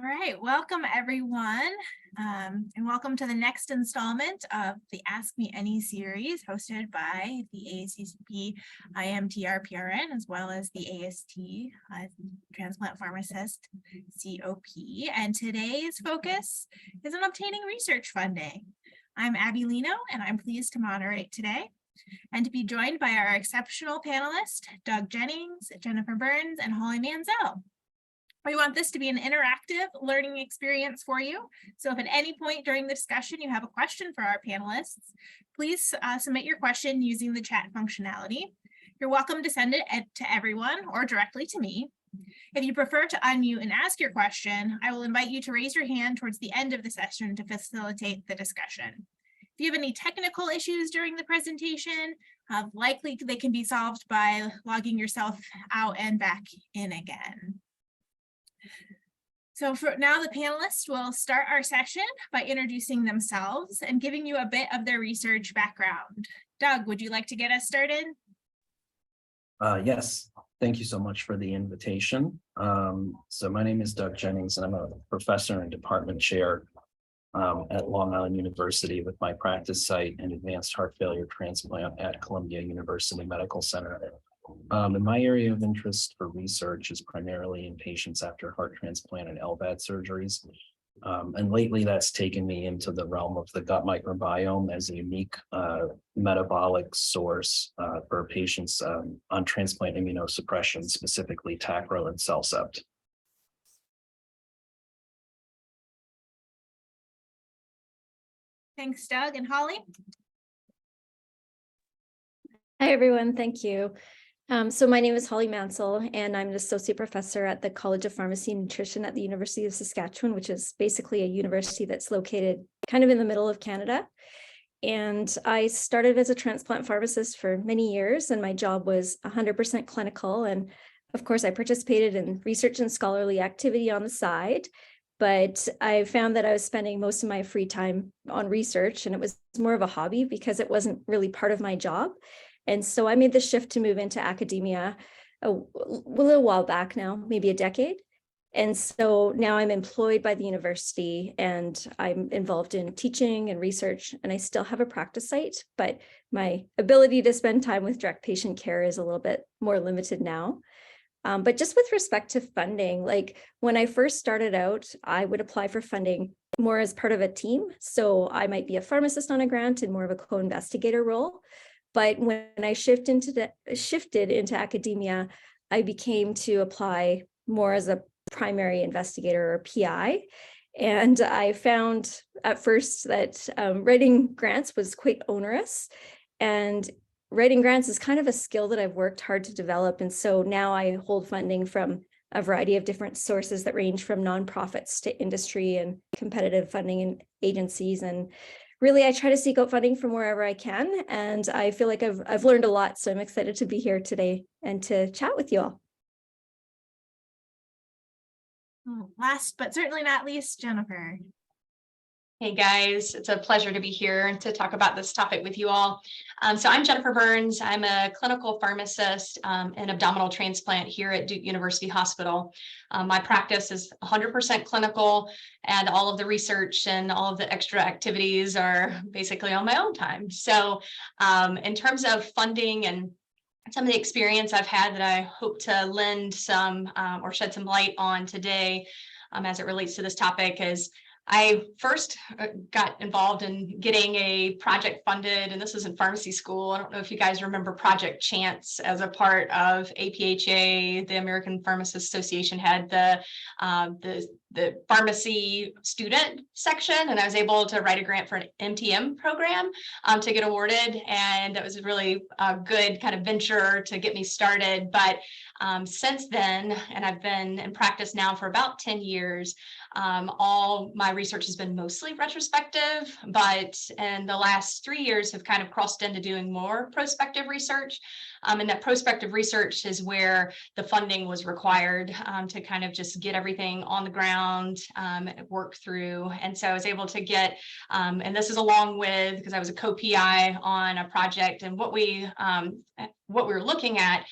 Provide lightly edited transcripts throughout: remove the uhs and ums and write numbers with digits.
All right, welcome everyone, and welcome to the next installment of the Ask Me Any series hosted by the ACCP IMTR PRN as well as the AST Transplant Pharmacist COP. And today's focus is on obtaining research funding. I'm Abbie Leino, and I'm pleased to moderate today and to be joined by our exceptional panelists, Doug Jennings, Jennifer Byrns, and Holly Mansell. We want this to be an interactive learning experience for you. So if at any point during the discussion you have a question for our panelists, please submit your question using the chat functionality. You're welcome to send it to everyone or directly to me. If you prefer to unmute and ask your question, I will invite you to raise your hand towards the end of the session to facilitate the discussion. If you have any technical issues during the presentation, likely they can be solved by logging yourself out and back in again. So for now, the panelists will start our session by introducing themselves and giving you a bit of their research background. Doug, would you like to get us started? Yes, thank you so much for the invitation. So my name is Doug Jennings, and I'm a professor and department chair at Long Island University with my practice site in advanced heart failure transplant at Columbia University Medical Center. And my area of interest for research is primarily in patients after heart transplant and LVAD surgeries. And lately that's taken me into the realm of the gut microbiome as a unique metabolic source for patients on transplant immunosuppression, specifically Tacro and Cellcept. Thanks, Doug. And Holly? Hi, everyone. Thank you. So my name is Holly Mansell, and I'm an associate professor at the College of Pharmacy and Nutrition at the University of Saskatchewan, which is basically a university that's located kind of in the middle of Canada. And I started as a transplant pharmacist for many years, and my job was 100% clinical. And of course, I participated in research and scholarly activity on the side, but I found that I was spending most of my free time on research, and it was more of a hobby because it wasn't really part of my job. And so I made the shift to move into academia a little while back now, maybe a decade. And so now I'm employed by the university and I'm involved in teaching and research, and I still have a practice site, but my ability to spend time with direct patient care is a little bit more limited now. But just with respect to funding, like when I first started out, I would apply for funding more as part of a team. So I might be a pharmacist on a grant in more of a co-investigator role. But when I shifted into academia, I became to apply more as a primary investigator or PI. And I found at first that writing grants was quite onerous. And writing grants is kind of a skill that I've worked hard to develop. And so now I hold funding from a variety of different sources that range from nonprofits to industry and competitive funding agencies. And really, I try to seek out funding from wherever I can, and I feel like I've learned a lot, so I'm excited to be here today and to chat with you all. Last but certainly not least, Jennifer. Hey guys, it's a pleasure to be here and to talk about this topic with you all. So I'm Jennifer Byrns. I'm a clinical pharmacist in abdominal transplant here at Duke University Hospital. My practice is 100% clinical, and all of the research and all of the extra activities are basically on my own time. So in terms of funding and some of the experience I've had that I hope to lend some or shed some light on today as it relates to this topic is I first got involved in getting a project funded, and this was in pharmacy school. I don't know if you guys remember Project Chance as a part of APHA. The American Pharmacists Association had the pharmacy student section, and I was able to write a grant for an MTM program to get awarded, and that was a really good kind of venture to get me started. But since then, and I've been in practice now for about 10 years, all my research has been mostly retrospective, but in the last 3 years have kind of crossed into doing more prospective research. And that prospective research is where the funding was required to kind of just get everything on the ground, work through. And so I was able to get, and this is along with, because I was a co-PI on a project, and what we were looking at,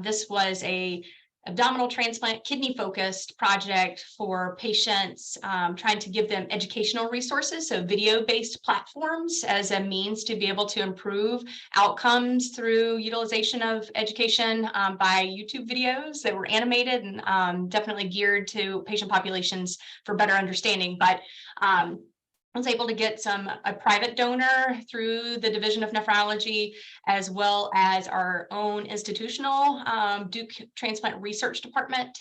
this was a abdominal transplant, kidney-focused project for patients, trying to give them educational resources, so video-based platforms as a means to be able to improve outcomes through utilization of education by YouTube videos that were animated and definitely geared to patient populations for better understanding. But I was able to get a private donor through the Division of Nephrology, as well as our own institutional Duke Transplant Research Department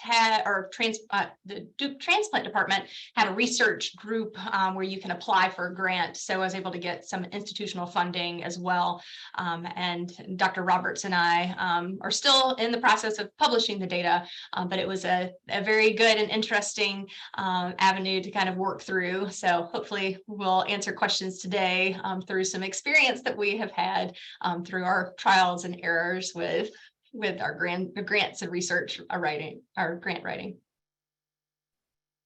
the Duke Transplant Department had a research group where you can apply for a grant. So I was able to get some institutional funding as well. And Dr. Roberts and I are still in the process of publishing the data, but it was a very good and interesting avenue to kind of work through. So hopefully we'll answer questions today through some experience that we have had through our trials and errors with our grants and research writing, our grant writing.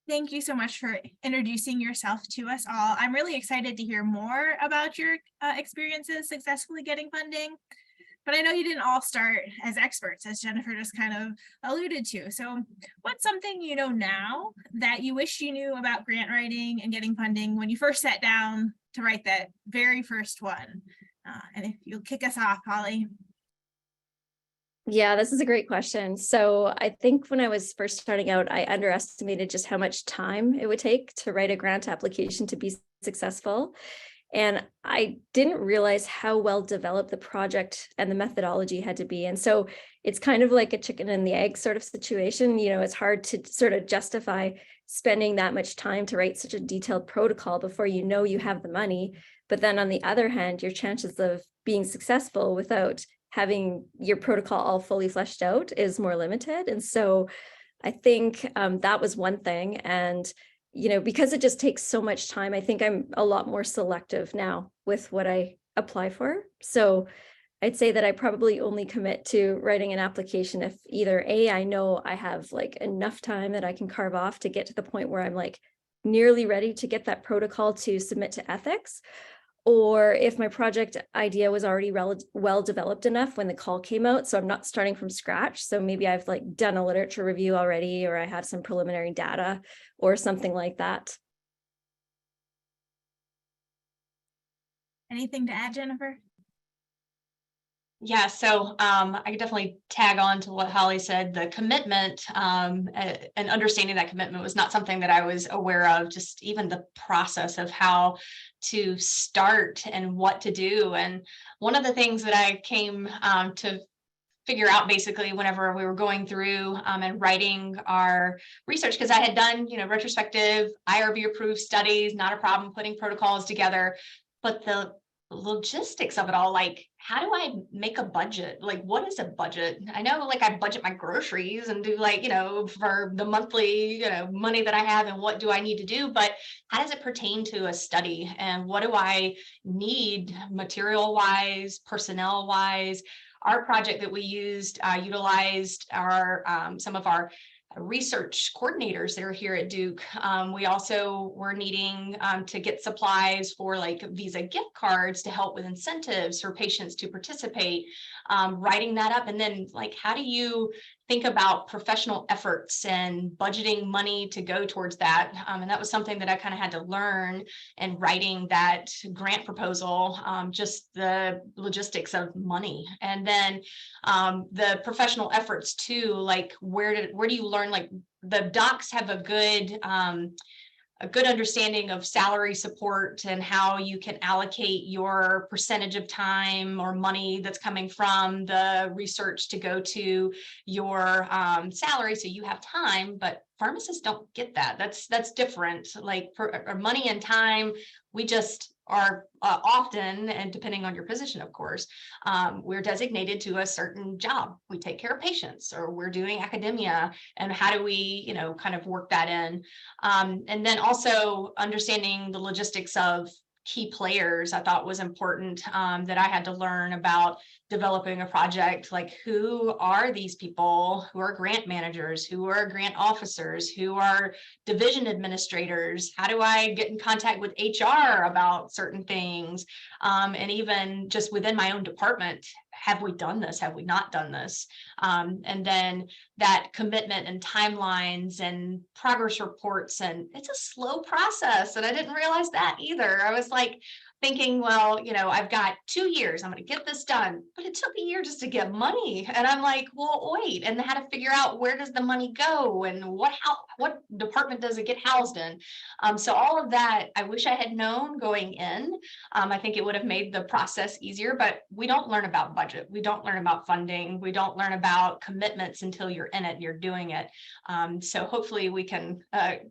Thank you so much for introducing yourself to us all. I'm really excited to hear more about your experiences successfully getting funding. But I know you didn't all start as experts, as Jennifer just kind of alluded to. So what's something you know now that you wish you knew about grant writing and getting funding when you first sat down to write that very first one? And if you'll kick us off, Holly. Yeah, this is a great question. So I think when I was first starting out, I underestimated just how much time it would take to write a grant application to be successful. And I didn't realize how well developed the project and the methodology had to be. And so it's kind of like a chicken and the egg sort of situation. You know, it's hard to sort of justify spending that much time to write such a detailed protocol before you know you have the money. But then on the other hand, your chances of being successful without having your protocol all fully fleshed out is more limited. And so I think that was one thing. And you know, because it just takes so much time, I think I'm a lot more selective now with what I apply for. So I'd say that I probably only commit to writing an application if either A, I know I have like enough time that I can carve off to get to the point where I'm like nearly ready to get that protocol to submit to ethics, or if my project idea was already well developed enough when the call came out, so I'm not starting from scratch. So maybe I've like done a literature review already, or I have some preliminary data or something like that. Anything to add, Jennifer? Yeah, so I could definitely tag on to what Holly said. The commitment and understanding that commitment was not something that I was aware of, just even the process of how to start and what to do. And one of the things that I came to figure out basically whenever we were going through and writing our research, because I had done, you know, retrospective IRB approved studies, not a problem putting protocols together, but the logistics of it all, like how do I make a budget? Like what is a budget? I know like I budget my groceries and do like, you know, for the monthly, you know, money that I have and what do I need to do, but how does it pertain to a study and what do I need material wise, personnel wise? Our project that we used utilized our some of our research coordinators that are here at Duke. We also were needing to get supplies for like Visa gift cards to help with incentives for patients to participate, writing that up. And then like, how do you think about professional efforts and budgeting money to go towards that? And that was something that I kind of had to learn in writing that grant proposal, just the logistics of money. And then the professional efforts too, like where do you learn, like the docs have a good understanding of salary support and how you can allocate your percentage of time or money that's coming from the research to go to your salary, so you have time. But pharmacists don't get that. That's different. Like for money and time, we just are often, and depending on your position, of course, we're designated to a certain job. We take care of patients, or we're doing academia, and how do we, you know, kind of work that in? And then also understanding the logistics of key players, I thought was important, that I had to learn about developing a project. Like, who are these people? Who are grant managers? Who are grant officers? Who are division administrators? How do I get in contact with HR about certain things? And even just within my own department, have we done this? Have we not done this? And then that commitment and timelines and progress reports, and it's a slow process. And I didn't realize that either. I was like thinking, well, I've got 2 years, I'm going to get this done, but it took a year just to get money. And I'm like, well, wait, and how to figure out where does the money go and what department does it get housed in? So all of that, I wish I had known going in. I think it would have made the process easier, but we don't learn about budget. We don't learn about funding. We don't learn about commitments until you're in it and you're doing it. So hopefully we can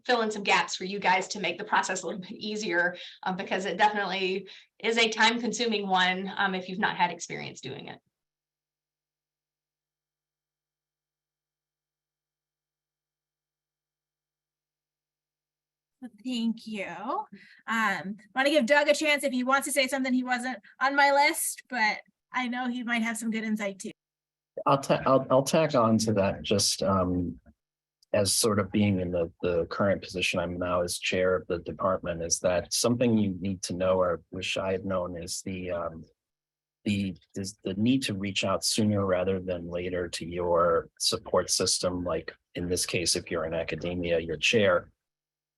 fill in some gaps for you guys to make the process a little bit easier, because it definitely is a time-consuming one if you've not had experience doing it. Thank you. Want to give Doug a chance if he wants to say something. He wasn't on my list, but I know he might have some good insight too. I'll tack on to that, just as sort of being in the current position I'm now as chair of the department, is that something you need to know, or wish I had known, is the need to reach out sooner rather than later to your support system. Like in this case, if you're in academia, your chair,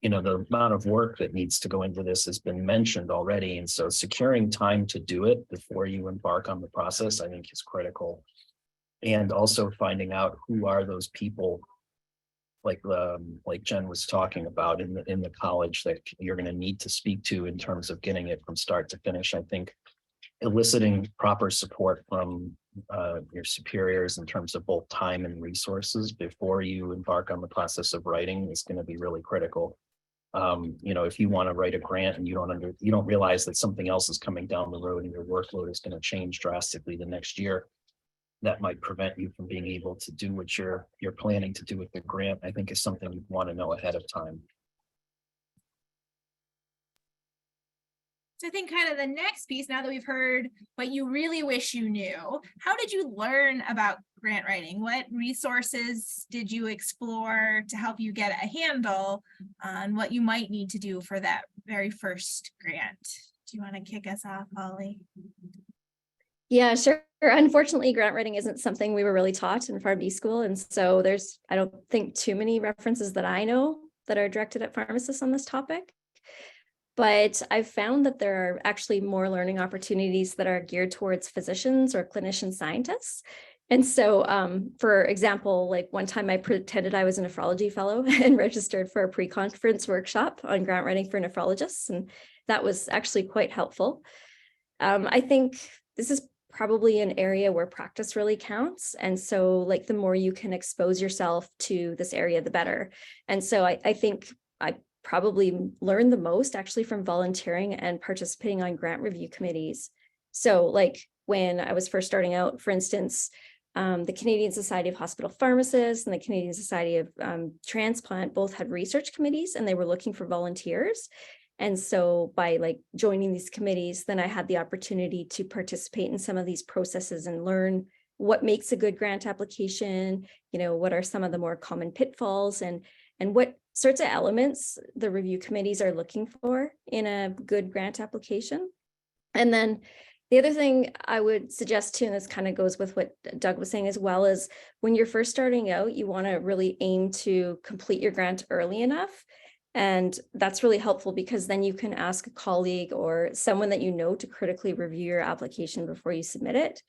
the amount of work that needs to go into this has been mentioned already. And so securing time to do it before you embark on the process, I think, is critical. And also finding out who are those people, like Jen was talking about, in the college that you're going to need to speak to in terms of getting it from start to finish. I think eliciting proper support from your superiors in terms of both time and resources before you embark on the process of writing is going to be really critical. If you want to write a grant and you don't realize that something else is coming down the road and your workload is going to change drastically the next year, that might prevent you from being able to do what you're planning to do with the grant. I think is something you want to know ahead of time. So I think kind of the next piece, now that we've heard what you really wish you knew, how did you learn about grant writing? What resources did you explore to help you get a handle on what you might need to do for that very first grant? Do you want to kick us off, Holly? Yeah, sure. Unfortunately, grant writing isn't something we were really taught in PharmD school. And so I don't think too many references that I know that are directed at pharmacists on this topic. But I've found that there are actually more learning opportunities that are geared towards physicians or clinician scientists. And so, for example, like one time I pretended I was a nephrology fellow and registered for a pre-conference workshop on grant writing for nephrologists. And that was actually quite helpful. I think this is probably an area where practice really counts. And so like the more you can expose yourself to this area, the better. And so I think I probably learned the most actually from volunteering and participating on grant review committees. So like when I was first starting out, for instance, the Canadian Society of Hospital Pharmacists and the Canadian Society of Transplant both had research committees, and they were looking for volunteers. And so by like joining these committees, then I had the opportunity to participate in some of these processes and learn what makes a good grant application, what are some of the more common pitfalls, and what sorts of elements the review committees are looking for in a good grant application. And then the other thing I would suggest too, and this kind of goes with what Doug was saying as well, is when you're first starting out, you want to really aim to complete your grant early enough. And that's really helpful because then you can ask a colleague or someone that you know to critically review your application before you submit it.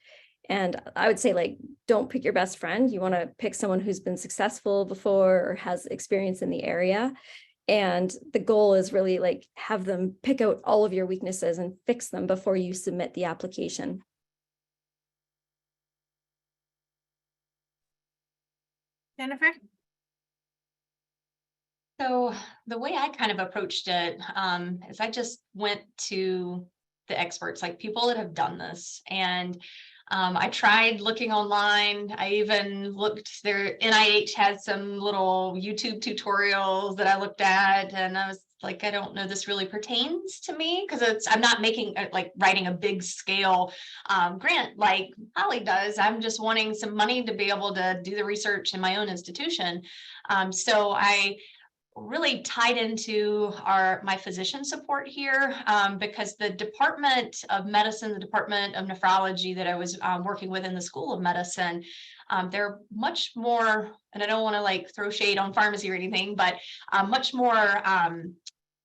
And I would say, like, don't pick your best friend. You want to pick someone who's been successful before or has experience in the area. And the goal is really like have them pick out all of your weaknesses and fix them before you submit the application. Jennifer? So the way I kind of approached it is I just went to the experts, like people that have done this. And I tried looking online. I even looked there. NIH had some little YouTube tutorials that I looked at, and I was like, I don't know, this really pertains to me because I'm not making like writing a big scale grant like Holly does. I'm just wanting some money to be able to do the research in my own institution. So I really tied into my physician support here, because the Department of Medicine, the Department of Nephrology that I was working with in the School of Medicine, they're much more, and I don't want to like throw shade on pharmacy or anything, but much more,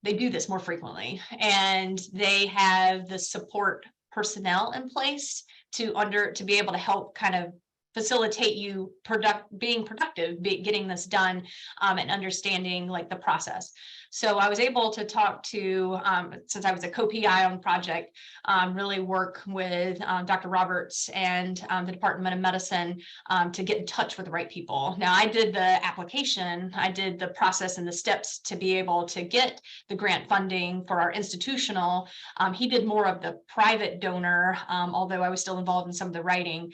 they do this more frequently, and they have the support personnel in place to be able to help kind of facilitate you being productive, getting this done, and understanding like the process. So I was able to talk to, since I was a co-PI on the project, really work with Dr. Roberts and the Department of Medicine to get in touch with the right people. Now I did the application, I did the process and the steps to be able to get the grant funding for our institutional. He did more of the private donor, although I was still involved in some of the writing.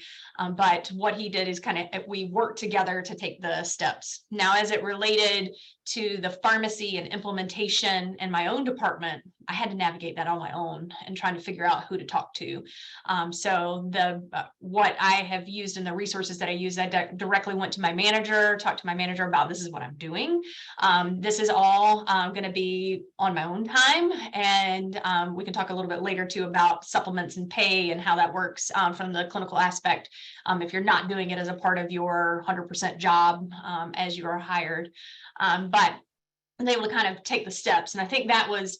But what he did is we worked together to take the steps. Now, as it related to the pharmacy and implementation in my own department, I had to navigate that on my own and trying to figure out who to talk to. So what I have used in the resources that I use, I directly went to my manager, talked to my manager about this is what I'm doing. This is all going to be on my own time. And we can talk a little bit later too about supplements and pay and how that works from the clinical aspect. If you're not doing it as a part of your 100% job as you are hired. But I was able to kind of take the steps. And I think that was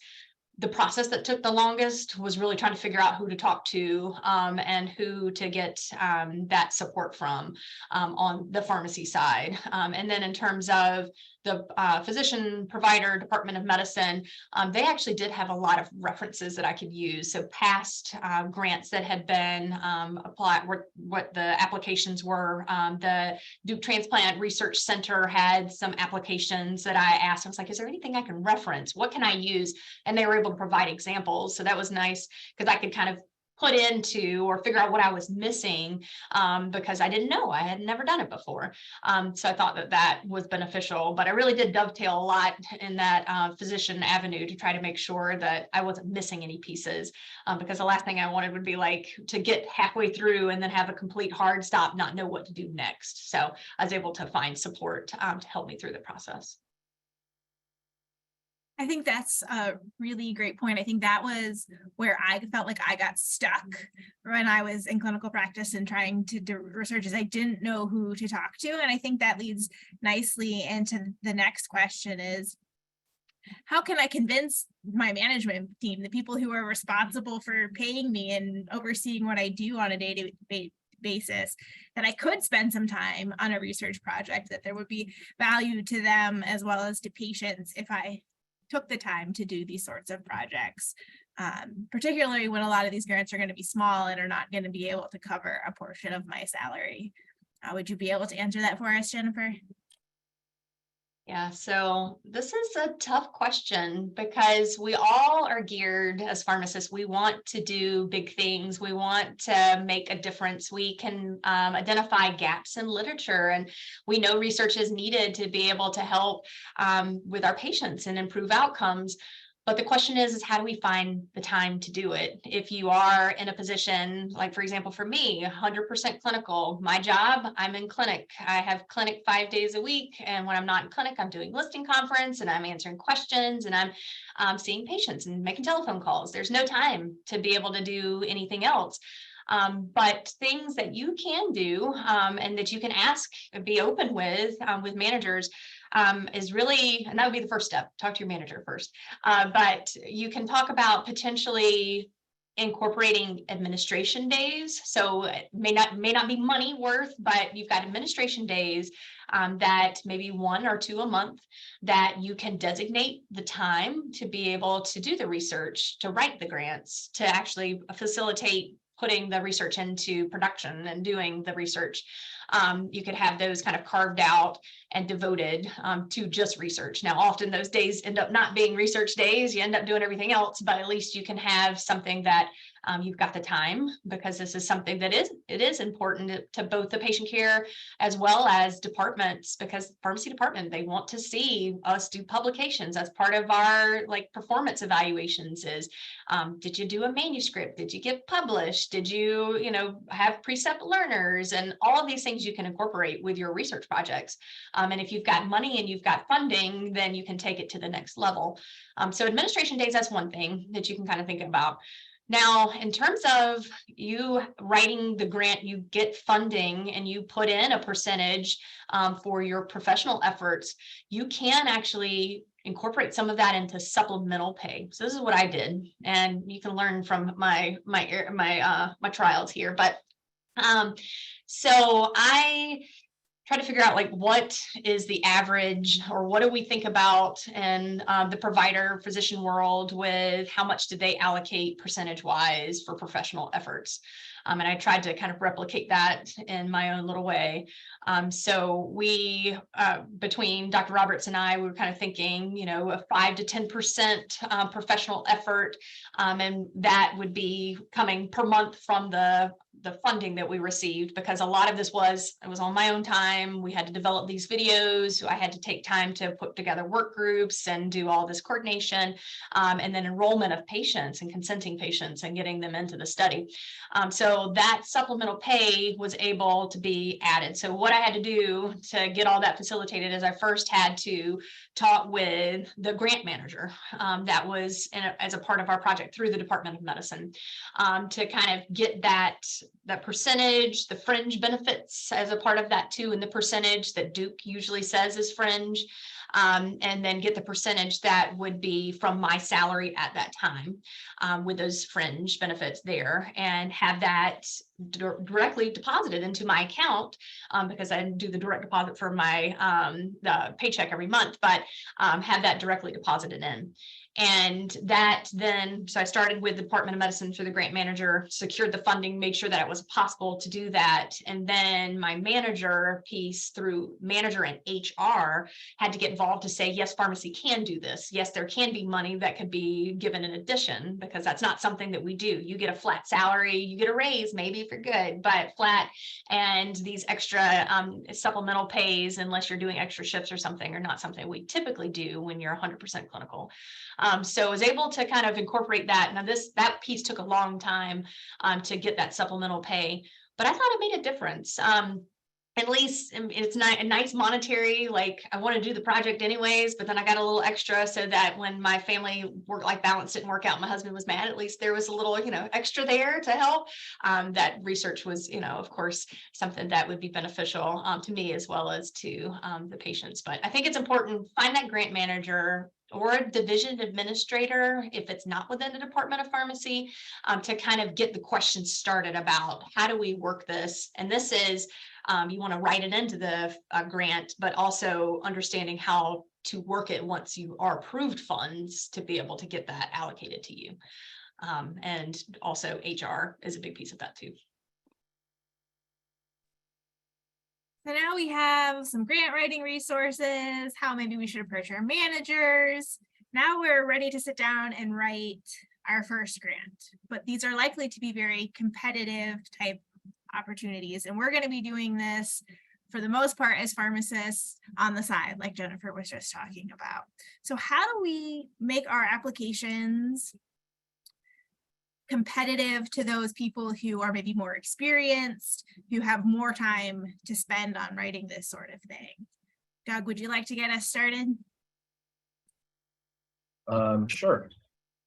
the process that took the longest, was really trying to figure out who to talk to and who to get that support from on the pharmacy side. And then in terms of the physician provider Department of Medicine, they actually did have a lot of references that I could use. So past grants that had been applied, what the applications were. The Duke Transplant Research Center had some applications that I asked. I was like, is there anything I can reference? What can I use? And they were able to provide examples. So that was nice because I could kind of put into or figure out what I was missing because I didn't know. I had never done it before. So I thought that was beneficial, but I really did dovetail a lot in that physician avenue to try to make sure that I wasn't missing any pieces because the last thing I wanted would be like to get halfway through and then have a complete hard stop, not know what to do next. So I was able to find support to help me through the process. I think that's a really great point. I think that was where I felt like I got stuck when I was in clinical practice and trying to do research, is I didn't know who to talk to. And I think that leads nicely into the next question is, how can I convince my management team, the people who are responsible for paying me and overseeing what I do on a day-to-day basis, that I could spend some time on a research project, that there would be value to them as well as to patients if I took the time to do these sorts of projects, particularly when a lot of these grants are going to be small and are not going to be able to cover a portion of my salary. Would you be able to answer that for us, Jennifer? Yeah, so this is a tough question because we all are geared as pharmacists. We want to do big things. We want to make a difference. We can identify gaps in literature, and we know research is needed to be able to help with our patients and improve outcomes. But the question is how do we find the time to do it? If you are in a position, like for example, for me, 100% clinical, my job, I'm in clinic. I have clinic 5 days a week. And when I'm not in clinic, I'm doing listing conference and I'm answering questions and I'm seeing patients and making telephone calls. There's no time to be able to do anything else. But things that you can do and that you can ask, be open with managers is really, and that would be the first step, talk to your manager first. But you can talk about potentially incorporating administration days. So it may not be money worth, but you've got administration days that maybe 1 or 2 a month that you can designate the time to be able to do the research, to write the grants, to actually facilitate putting the research into production and doing the research. You could have those kind of carved out and devoted to just research. Now, often those days end up not being research days. You end up doing everything else, but at least you can have something that You've got the time, because this is something that is important to both the patient care as well as departments, because pharmacy department, they want to see us do publications as part of our like performance evaluations. Is did you do a manuscript? Did you get published? Did you, have precept learners? And all of these things you can incorporate with your research projects. And if you've got money and you've got funding, then you can take it to the next level. So administration days, that's one thing that you can kind of think about. Now, in terms of you writing the grant, you get funding and you put in a percentage for your professional efforts, you can actually incorporate some of that into supplemental pay. So this is what I did, and you can learn from my trials here. But so I try to figure out like what is the average, or what do we think about in the provider physician world with how much did they allocate percentage wise for professional efforts. And I tried to kind of replicate that in my own little way. So we, between Dr. Roberts and I, we were kind of thinking, a 5 to 10% professional effort. And that would be coming per month from the funding that we received, because a lot of this was on my own time. We had to develop these videos. I had to take time to put together work groups and do all this coordination, and then enrollment of patients and consenting patients and getting them into the study. So that supplemental pay was able to be added. So what I had to do to get all that facilitated is I first had to talk with the grant manager that was as a part of our project through the Department of Medicine, to kind of get that percentage, the fringe benefits as a part of that too, and the percentage that Duke usually says is fringe, and then get the percentage that would be from my salary at that time, with those fringe benefits there, and have that directly deposited into my account, because I do the direct deposit for my the paycheck every month, but have that directly deposited in. And that then, so I started with the Department of Medicine through the grant manager, secured the funding, made sure that it was possible to do that. And then my manager piece through manager and HR had to get involved to say, yes, pharmacy can do this. Yes, there can be money that could be given in addition, because that's not something that we do. You get a flat salary, you get a raise, maybe if you're good, but flat. And these extra supplemental pays, unless you're doing extra shifts or something, are not something we typically do when you're 100% clinical. So I was able to kind of incorporate that. Now that piece took a long time to get that supplemental pay, but I thought it made a difference. At least it's not a nice monetary, like I want to do the project anyways, but then I got a little extra so that when my family work-life balance didn't work out, my husband was mad, at least there was a little, extra there to help. That research was, of course, something that would be beneficial to me as well as to the patients. But I think it's important, find that grant manager or a division administrator, if it's not within the Department of Pharmacy, to kind of get the questions started about how do we work this? And this is, you want to write it into the grant, but also understanding how to work it once you are approved funds to be able to get that allocated to you. And also HR is a big piece of that too. So now we have some grant writing resources, how maybe we should approach our managers. Now we're ready to sit down and write our first grant, but these are likely to be very competitive type opportunities. And we're going to be doing this for the most part as pharmacists on the side, like Jennifer was just talking about. So how do we make our applications competitive to those people who are maybe more experienced, who have more time to spend on writing this sort of thing? Doug, would you like to get us started? Sure.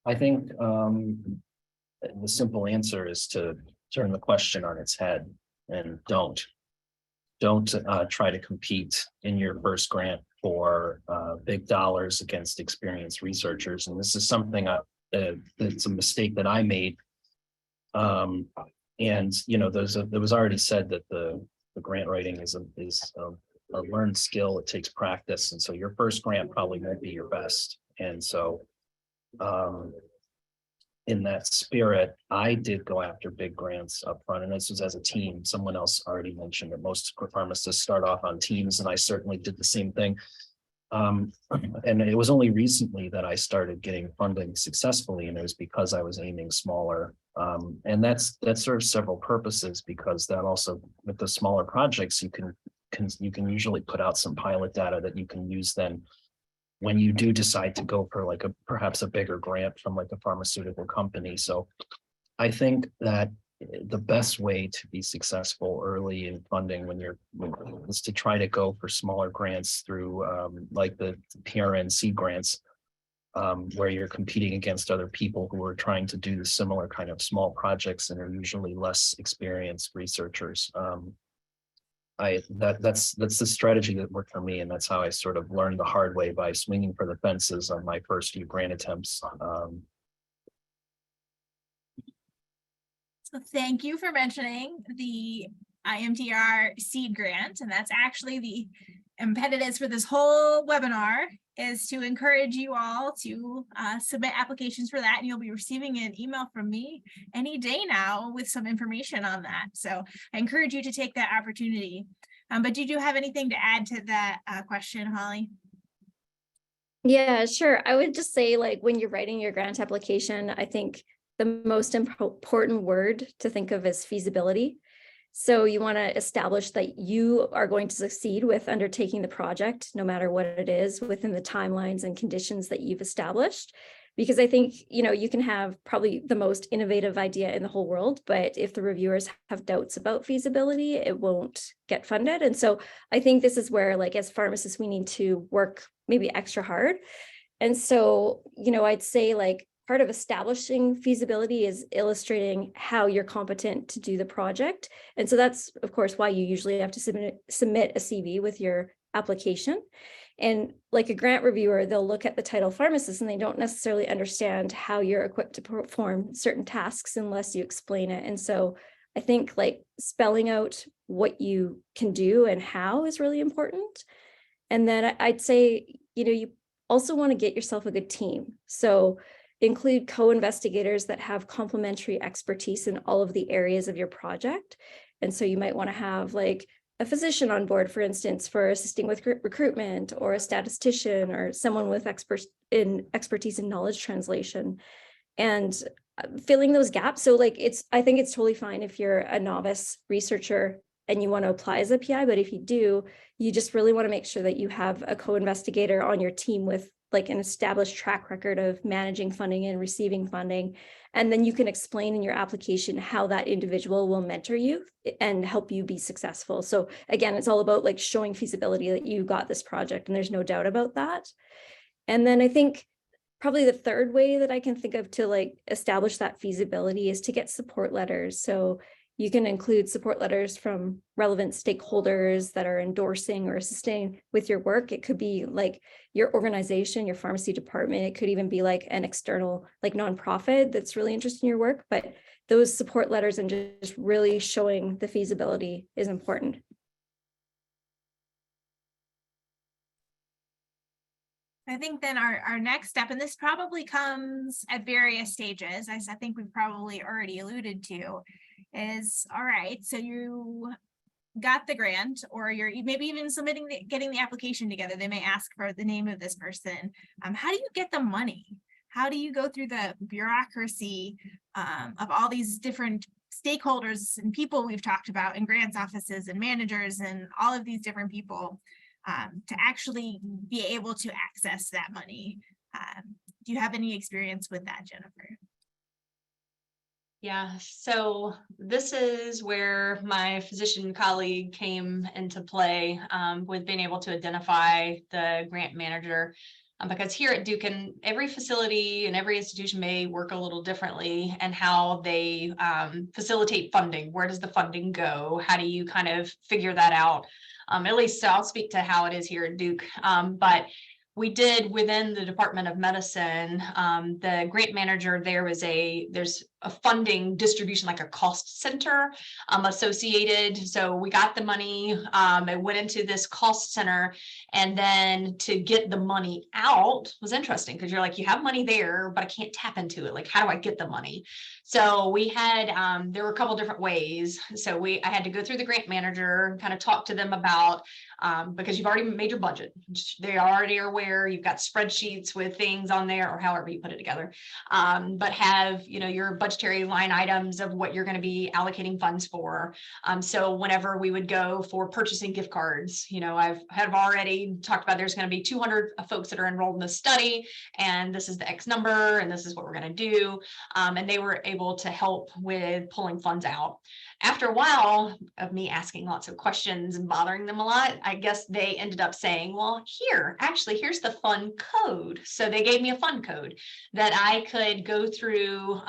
I think the simple answer is to turn the question on its head and don't try to compete in your first grant for big dollars against experienced researchers. And this is something it's a mistake that I made. And there was already said that the grant writing is a learned skill. It takes practice, and so your first grant probably won't be your best. And so in that spirit, I did go after big grants up front, and this was as a team. Someone else already mentioned that most pharmacists start off on teams, and I certainly did the same thing. And it was only recently that I started getting funding successfully, and it was because I was aiming smaller And that serves several purposes, because that also, with the smaller projects, you can usually put out some pilot data that you can use then when you do decide to go for like perhaps a bigger grant from like a pharmaceutical company. So I think that the best way to be successful early in funding is to try to go for smaller grants through like the PRN seed grants, where you're competing against other people who are trying to do the similar kind of small projects and are usually less experienced researchers. That's the strategy that worked for me, and that's how I sort of learned the hard way by swinging for the fences on my first few grant attempts. So thank you for mentioning the IMTR seed grant, and that's actually the impetus for this whole webinar, is to encourage you all to submit applications for that, and you'll be receiving an email from me any day now with some information on that. So I encourage you to take that opportunity. But did you have anything to add to that question, Holly? Yeah, sure. I would just say, like, when you're writing your grant application, I think the most important word to think of is feasibility. So you want to establish that you are going to succeed with undertaking the project, no matter what it is, within the timelines and conditions that you've established. Because I think, you can have probably the most innovative idea in the whole world, but if the reviewers have doubts about feasibility, it won't get funded. And so I think this is where, like, as pharmacists, we need to work maybe extra hard. And so, I'd say, like, part of establishing feasibility is illustrating how you're competent to do the project. And so that's, of course, why you usually have to submit a CV with your application. And like a grant reviewer, they'll look at the title pharmacist and they don't necessarily understand how you're equipped to perform certain tasks unless you explain it. And so I think, like, spelling out what you can do and how is really important. And then I'd say, you also want to get yourself a good team. So include co-investigators that have complementary expertise in all of the areas of your project. And so you might want to have, like, a physician on board, for instance, for assisting with recruitment, or a statistician, or someone with expertise in knowledge translation, and filling those gaps. So, like, I think it's totally fine if you're a novice researcher and you want to apply as a PI, but if you do, you just really want to make sure that you have a co-investigator on your team with, like, an established track record of managing funding and receiving funding. And then you can explain in your application how that individual will mentor you and help you be successful. So again, it's all about, like, showing feasibility that you got this project, and there's no doubt about that. And then I think probably the third way that I can think of to, like, establish that feasibility is to get support letters. So you can include support letters from relevant stakeholders that are endorsing or assisting with your work. It could be like your organization, your pharmacy department. It could even be like an external, like, nonprofit that's really interested in your work. But those support letters and just really showing the feasibility is important. I think then our next step, and this probably comes at various stages, as I think we've probably already alluded to, is, all right, so you got the grant, or you're maybe even getting the application together. They may ask for the name of this person. How do you get the money? How do you go through the bureaucracy of all these different stakeholders and people we've talked about in grants offices and managers and all of these different people to actually be able to access that money? Do you have any experience with that, Jennifer? Yeah, so this is where my physician colleague came into play with being able to identify the grant manager. Because here at Duke, and every facility and every institution may work a little differently, and how they facilitate funding. Where does the funding go? How do you kind of figure that out? At least, so I'll speak to how it is here at Duke. But we did, within the Department of Medicine, the grant manager, there's a funding distribution, like a cost center associated. So we got the money, it went into this cost center, and then to get the money out was interesting, because you're like, you have money there, but I can't tap into it. Like, how do I get the money? So we had, there were a couple different ways. So I had to go through the grant manager and kind of talk to them about, because you've already made your budget. They already are aware, you've got spreadsheets with things on there, or however you put it together. But have, your budget budgetary line items of what you're going to be allocating funds for. So whenever we would go for purchasing gift cards, I've already talked about there's going to be 200 folks that are enrolled in this study, and this is the X number, and this is what we're going to do. And they were able to help with pulling funds out. After a while of me asking lots of questions and bothering them a lot, I guess they ended up saying, well, here's the fund code. So they gave me a fund code that I could go through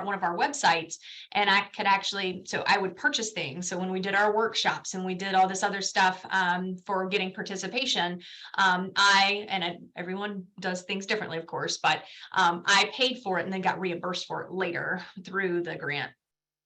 one of our websites, and I could actually, so I would purchase things. So when we did our workshops and we did all this other stuff for getting participation, everyone does things differently, of course, but I paid for it and then got reimbursed for it later through the grant.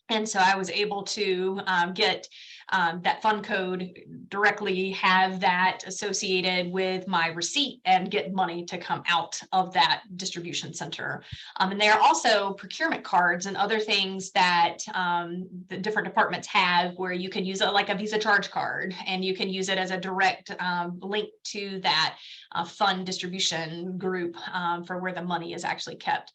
And so I was able to get that fund code, directly have that associated with my receipt, and get money to come out of that distribution center. And there are also procurement cards and other things that the different departments have, where you can use it like a Visa charge card, and you can use it as a direct link to that fund distribution group for where the money is actually kept.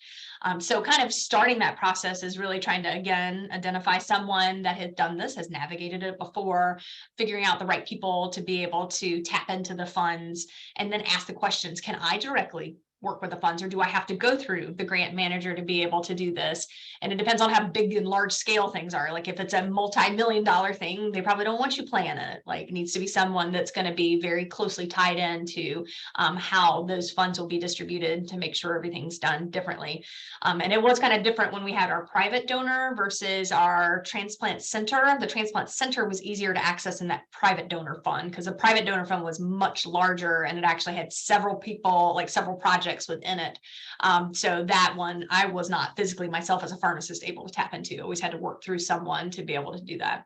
So kind of starting that process is really trying to, again, identify someone that has done this, has navigated it before, figuring out the right people to be able to tap into the funds, and then ask the questions, can I directly work with the funds, or do I have to go through the grant manager to be able to do this? And it depends on how big and large scale things are. Like if it's a multi-million-dollar thing, they probably don't want you playing it. Like it needs to be someone that's going to be very closely tied into how those funds will be distributed to make sure everything's done differently. And it was kind of different when we had our private donor versus our transplant center. The transplant center was easier to access in that private donor fund, because the private donor fund was much larger, and it actually had several people, like several projects within it. So that one, I was not physically myself as a pharmacist able to tap into. Always had to work through someone to be able to do that.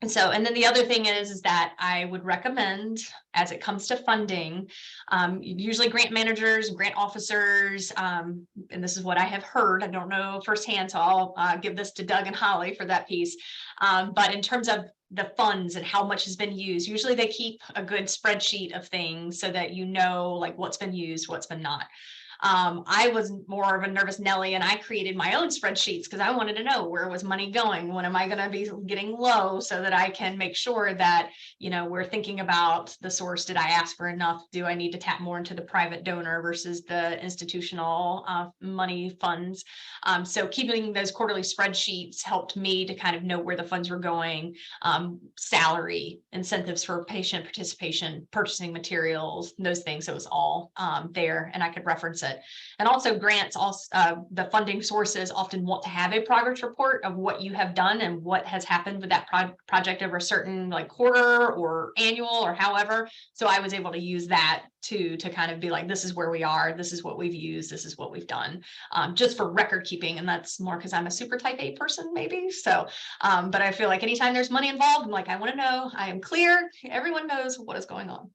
And then the other thing is that I would recommend, as it comes to funding, usually grant managers, grant officers, and this is what I have heard, I don't know firsthand, so I'll give this to Doug and Holly for that piece. But in terms of the funds and how much has been used, usually they keep a good spreadsheet of things so that you know like what's been used, what's been not. I was more of a nervous Nelly, and I created my own spreadsheets because I wanted to know, where was money going? When am I going to be getting low, so that I can make sure that, we're thinking about the source. Did I ask for enough? Do I need to tap more into the private donor versus the institutional money funds? So keeping those quarterly spreadsheets helped me to kind of know where the funds were going, salary, incentives for patient participation, purchasing materials, those things. It was all there, and I could reference it. And also grants, the funding sources often want to have a progress report of what you have done and what has happened with that project over a certain like quarter or annual or however. So I was able to use that to kind of be like, this is where we are, this is what we've used, this is what we've done, just for record keeping. And that's more because I'm a super type A person, maybe. So, but I feel like anytime there's money involved, I'm like, I want to know, I am clear, everyone knows what is going on.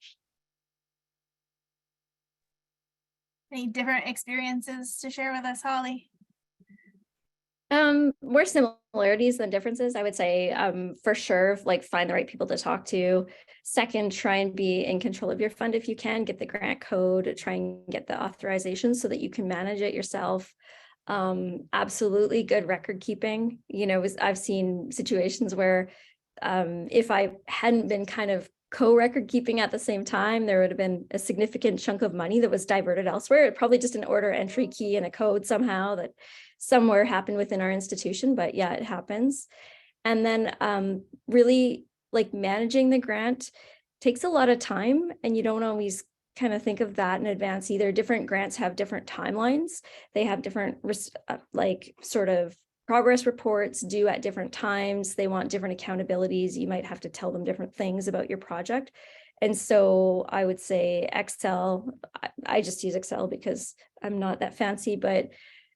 Any different experiences to share with us, Holly? More similarities than differences, I would say. For sure, like find the right people to talk to. Second, try and be in control of your fund if you can. Get the grant code, try and get the authorization so that you can manage it yourself. Absolutely good record keeping. I've seen situations where if I hadn't been kind of co-record keeping at the same time, there would have been a significant chunk of money that was diverted elsewhere. It probably just an order entry key and a code somehow that somewhere happened within our institution, but yeah, it happens. And then really like managing the grant takes a lot of time, and you don't always kind of think of that in advance either. Different grants have different timelines. They have different like sort of progress reports due at different times. They want different accountabilities. You might have to tell them different things about your project. And so I would say Excel, I just use Excel because I'm not that fancy, but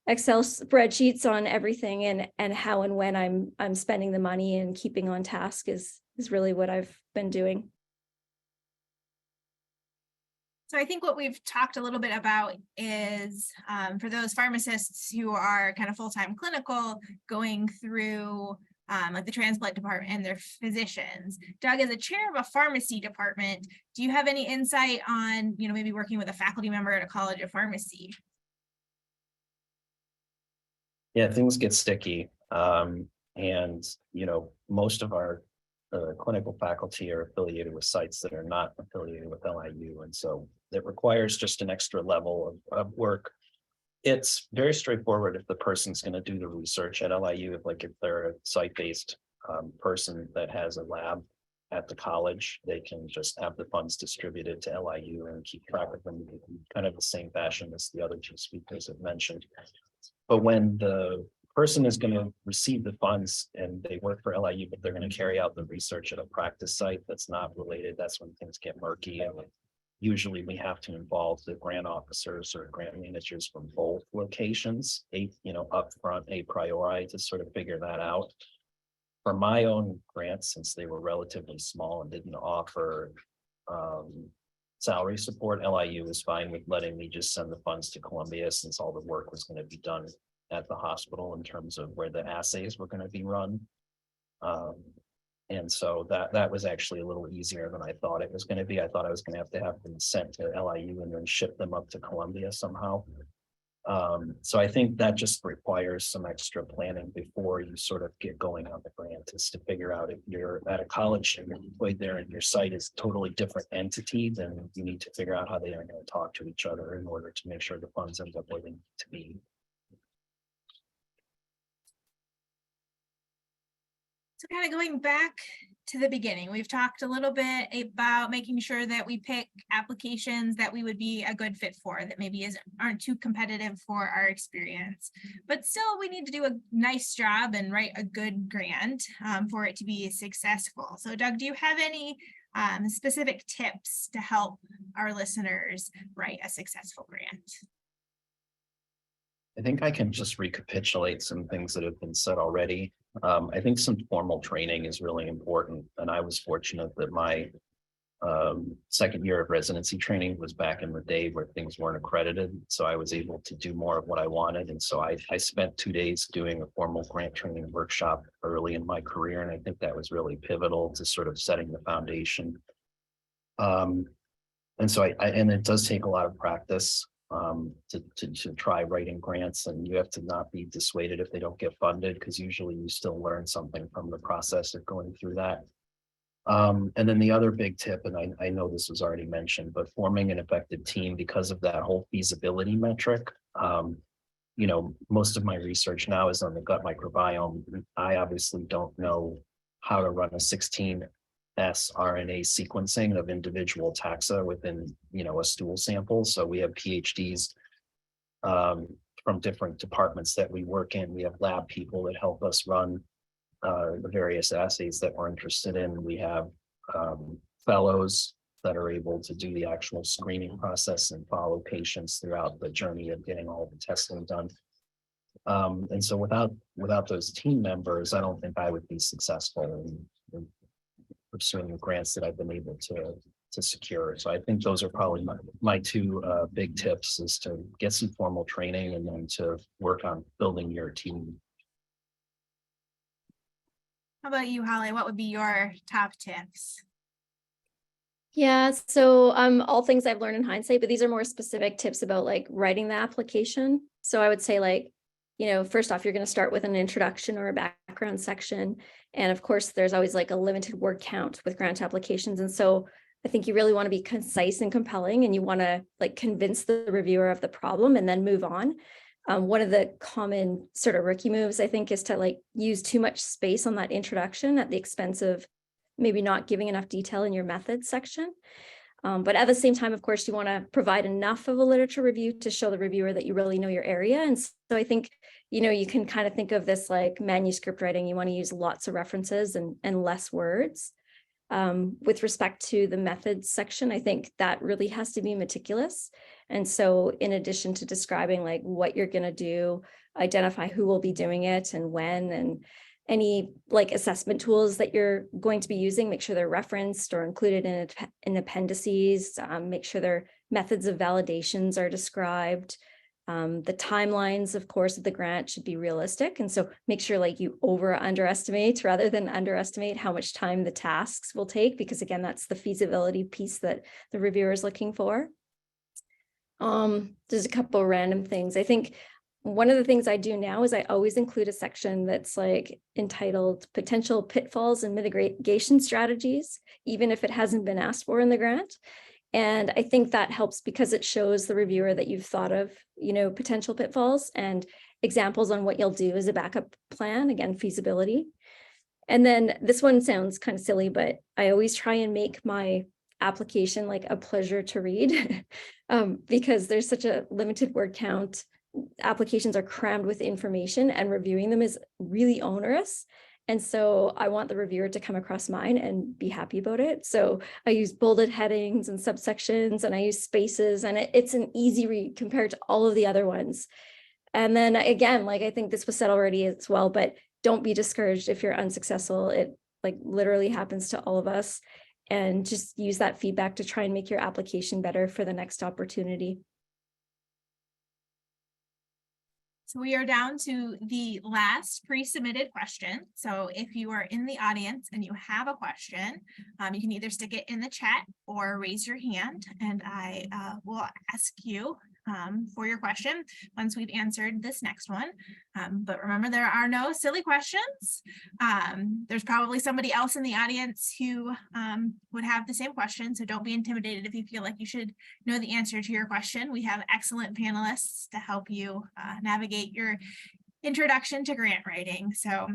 Excel spreadsheets on everything and how and when I'm spending the money and keeping on task is really what I've been doing. So I think what we've talked a little bit about is for those pharmacists who are kind of full-time clinical, going through like the transplant department and their physicians. Doug, as a chair of a pharmacy department, do you have any insight on, maybe working with a faculty member at a college of pharmacy? Yeah, things get sticky. And, you know, most of our clinical faculty are affiliated with sites that are not affiliated with LIU. And so it requires just an extra level of work. It's very straightforward if the person's going to do the research at LIU, if they're a site-based person that has a lab at the college, they can just have the funds distributed to LIU and keep track of them in kind of the same fashion as the other two speakers have mentioned. But when the person is going to receive the funds and they work for LIU, but they're going to carry out the research at a practice site that's not related, that's when things get murky. And usually we have to involve the grant officers or grant managers from both locations, upfront, a priori, to sort of figure that out. For my own grants, since they were relatively small and didn't offer salary support, LIU was fine with letting me just send the funds to Columbia, since all the work was going to be done at the hospital in terms of where the assays were going to be run. And so that was actually a little easier than I thought it was going to be. I thought I was going to have them sent to LIU and then ship them up to Columbia somehow. So I think that just requires some extra planning before you sort of get going on the grant, is to figure out if you're at a college and you're employed there and your site is a totally different entity, then you need to figure out how they are going to talk to each other in order to make sure the funds end up where they need to be. So kind of going back to the beginning, we've talked a little bit about making sure that we pick applications that we would be a good fit for, that maybe aren't too competitive for our experience, but still we need to do a nice job and write a good grant for it to be successful. So Doug, do you have any specific tips to help our listeners write a successful grant? I think I can just recapitulate some things that have been said already. I think some formal training is really important. And I was fortunate that my second year of residency training was back in the day where things weren't accredited. So I was able to do more of what I wanted. And so I spent 2 days doing a formal grant training workshop early in my career. And I think that was really pivotal to sort of setting the foundation. And so and it does take a lot of practice to try writing grants, and you have to not be dissuaded if they don't get funded, because usually you still learn something from the process of going through that. And then the other big tip, and I know this was already mentioned, but forming an effective team because of that whole feasibility metric. Most of my research now is on the gut microbiome. I obviously don't know how to run a 16S RNA sequencing of individual taxa within, a stool sample. So we have PhDs from different departments that we work in. We have lab people that help us run the various assays that we're interested in. We have fellows that are able to do the actual screening process and follow patients throughout the journey of getting all the testing done. And so without those team members, I don't think I would be successful in pursuing the grants that I've been able to secure. So I think those are probably my two big tips, is to get some formal training and then to work on building your team. How about you, Holly? What would be your top tips? Yeah, so all things I've learned in hindsight, but these are more specific tips about like writing the application. So I would say first off, you're going to start with an introduction or a background section. And of course, there's always like a limited word count with grant applications. And so I think you really want to be concise and compelling, and you want to convince the reviewer of the problem and then move on. One of the common sort of rookie moves, I think, is to use too much space on that introduction at the expense of maybe not giving enough detail in your methods section. But at the same time, of course, you want to provide enough of a literature review to show the reviewer that you really know your area. And so I think, you can kind of think of this like manuscript writing. You want to use lots of references and less words. With respect to the methods section, I think that really has to be meticulous. And so in addition to describing what you're going to do, identify who will be doing it and when, and any assessment tools that you're going to be using, make sure they're referenced or included in appendices, make sure their methods of validations are described. The timelines, of course, of the grant should be realistic. And so make sure you underestimate rather than underestimate how much time the tasks will take, because again, that's the feasibility piece that the reviewer is looking for. There's a couple of random things. I think one of the things I do now is I always include a section that's like entitled potential pitfalls and mitigation strategies, even if it hasn't been asked for in the grant. And I think that helps because it shows the reviewer that you've thought of, potential pitfalls and examples on what you'll do as a backup plan, again, feasibility. And then this one sounds kind of silly, but I always try and make my application like a pleasure to read because there's such a limited word count. Applications are crammed with information and reviewing them is really onerous. And so I want the reviewer to come across mine and be happy about it. So I use bolded headings and subsections, and I use spaces, and it's an easy read compared to all of the other ones. And then again, like I think this was said already as well, but don't be discouraged if you're unsuccessful. It like literally happens to all of us. And just use that feedback to try and make your application better for the next opportunity. So we are down to the last pre-submitted question. So if you are in the audience and you have a question, you can either stick it in the chat or raise your hand, and I will ask you for your question once we've answered this next one. But remember, there are no silly questions. There's probably somebody else in the audience who would have the same question, so don't be intimidated if you feel like you should know the answer to your question. We have excellent panelists to help you navigate your introduction to grant writing. So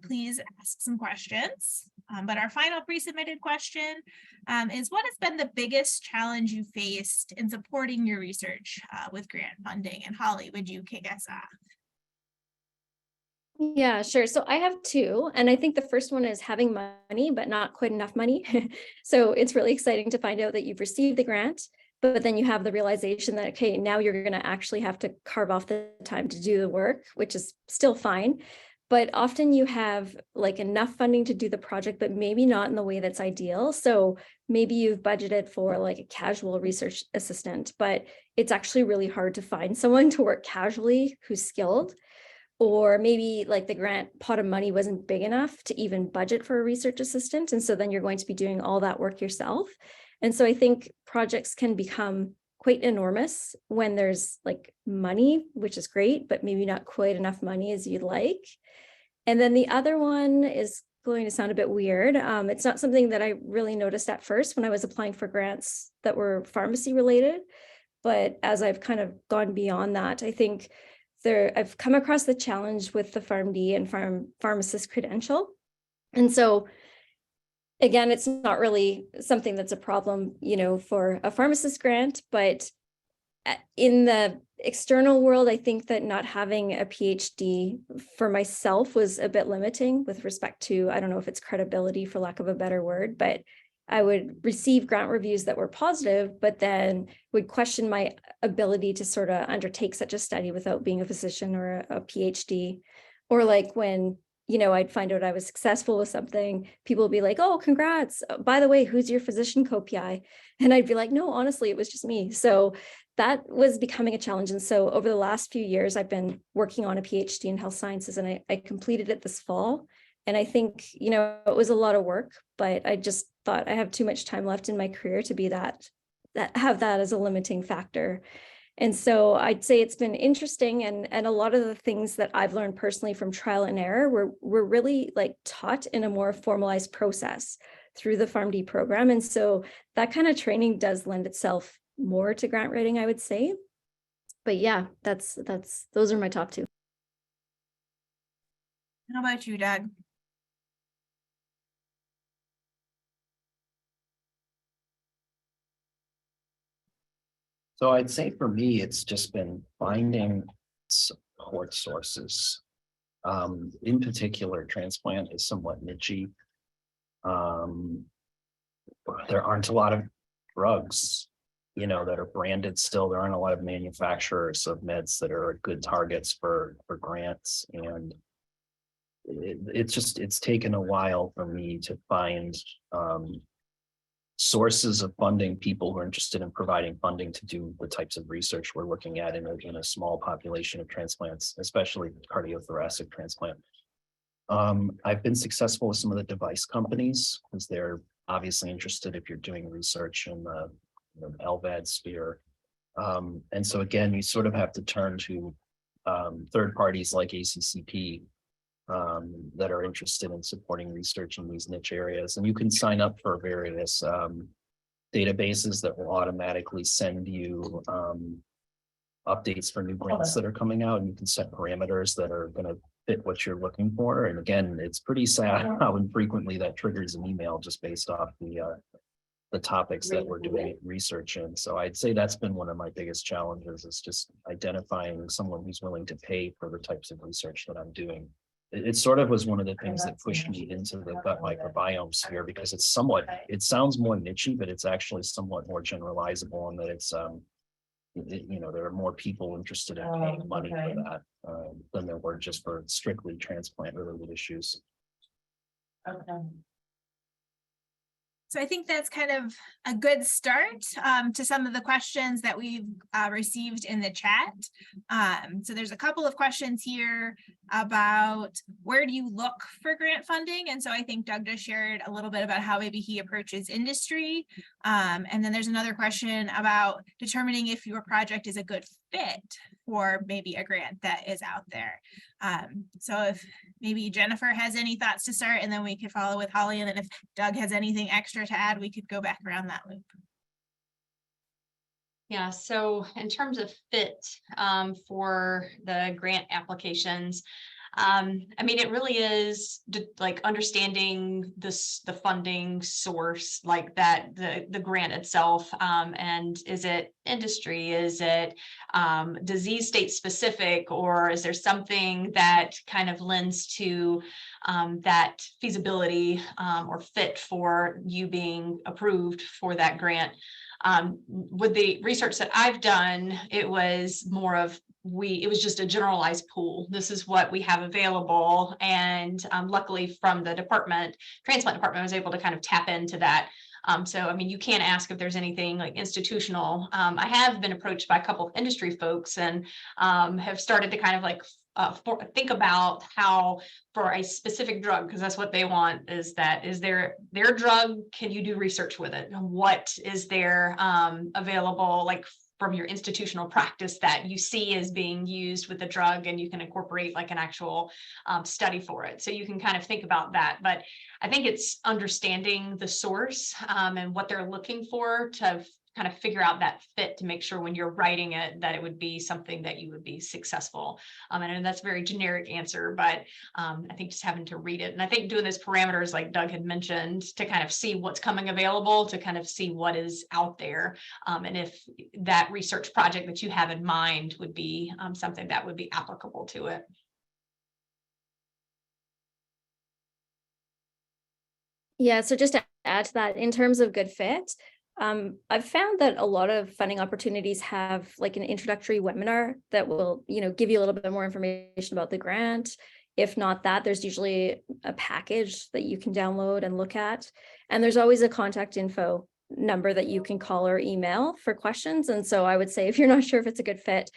please ask some questions. But our final pre-submitted question is, what has been the biggest challenge you faced in supporting your research with grant funding? And Holly, would you kick us off? Yeah, sure. So I have two, and I think the first one is having money, but not quite enough money. So it's really exciting to find out that you've received the grant, but then you have the realization that, okay, now you're going to actually have to carve off the time to do the work, which is still fine. But often you have like enough funding to do the project, but maybe not in the way that's ideal. So maybe you've budgeted for like a casual research assistant, but it's actually really hard to find someone to work casually who's skilled. Or maybe like the grant pot of money wasn't big enough to even budget for a research assistant. And so then you're going to be doing all that work yourself. And so I think projects can become quite enormous when there's like money, which is great, but maybe not quite enough money as you'd like. And then the other one is going to sound a bit weird. It's not something that I really noticed at first when I was applying for grants that were pharmacy related. But as I've kind of gone beyond that, I think I've come across the challenge with the PharmD and pharmacist credential. And so again, it's not really something that's a problem, for a pharmacist grant, but in the external world, I think that not having a PhD for myself was a bit limiting with respect to, I don't know if it's credibility for lack of a better word, but I would receive grant reviews that were positive, but then would question my ability to sort of undertake such a study without being a physician or a PhD. Or like when, I'd find out I was successful with something, people would be like, oh, congrats. By the way, who's your physician co-PI? And I'd be like, no, honestly, it was just me. So that was becoming a challenge. And so over the last few years, I've been working on a PhD in health sciences, and I completed it this fall. And I think, it was a lot of work, but I just thought I have too much time left in my career to be have that as a limiting factor. And so I'd say it's been interesting, and a lot of the things that I've learned personally from trial and error were really like taught in a more formalized process through the PharmD program. And so that kind of training does lend itself more to grant writing, I would say. But yeah, those are my top two. How about you, Doug? So I'd say for me, it's just been finding support sources. In particular, transplant is somewhat niche-y. There aren't a lot of drugs, that are branded still. There aren't a lot of manufacturers of meds that are good targets for grants. And it's taken a while for me to find sources of funding, people who are interested in providing funding to do the types of research we're looking at in a small population of transplants, especially cardiothoracic transplant. I've been successful with some of the device companies because they're obviously interested if you're doing research in the LVAD sphere. And so again, you sort of have to turn to third parties like ACCP that are interested in supporting research in these niche areas. And you can sign up for various databases that will automatically send you updates for new grants that are coming out, and you can set parameters that are going to fit what you're looking for. And again, it's pretty sad how infrequently that triggers an email just based off the topics that we're doing research in. So I'd say that's been one of my biggest challenges, is just identifying someone who's willing to pay for the types of research that I'm doing. It sort of was one of the things that pushed me into the gut microbiome sphere, because it's somewhat, it sounds more niche-y, but it's actually somewhat more generalizable, and that it's you know, there are more people interested in paying money for that than there were just for strictly transplant related issues. Okay. So I think that's kind of a good start to some of the questions that we've received in the chat. So there's a couple of questions here about where do you look for grant funding? And so I think Doug just shared a little bit about how maybe he approaches industry. And then there's another question about determining if your project is a good fit for maybe a grant that is out there. So if maybe Jennifer has any thoughts to start, and then we could follow with Holly, and then if Doug has anything extra to add, we could go back around that loop. Yeah, so in terms of fit for the grant applications, I mean, it really is like understanding the funding source, like that, the grant itself, and is it industry, is it disease state specific, or is there something that kind of lends to that feasibility or fit for you being approved for that grant. With the research that I've done, it was more of it was just a generalized pool. This is what we have available. And luckily from the transplant department, I was able to kind of tap into that. So, I mean, you can't ask if there's anything like institutional. I have been approached by a couple of industry folks and have started to kind of like think about how for a specific drug, because that's what they want, is their drug, can you do research with it? What is there available, like from your institutional practice that you see as being used with the drug, and you can incorporate like an actual study for it. So you can kind of think about that. But I think it's understanding the source and what they're looking for to kind of figure out that fit, to make sure when you're writing it that it would be something that you would be successful. And that's a very generic answer, but I think just having to read it. And I think doing those parameters like Doug had mentioned, to kind of see what's coming available, to kind of see what is out there. And if that research project that you have in mind would be something that would be applicable to it. Yeah, so just to add to that, in terms of good fit, I've found that a lot of funding opportunities have like an introductory webinar that will, give you a little bit more information about the grant. If not that, there's usually a package that you can download and look at. And there's always a contact info number that you can call or email for questions. And so I would say, if you're not sure if it's a good fit,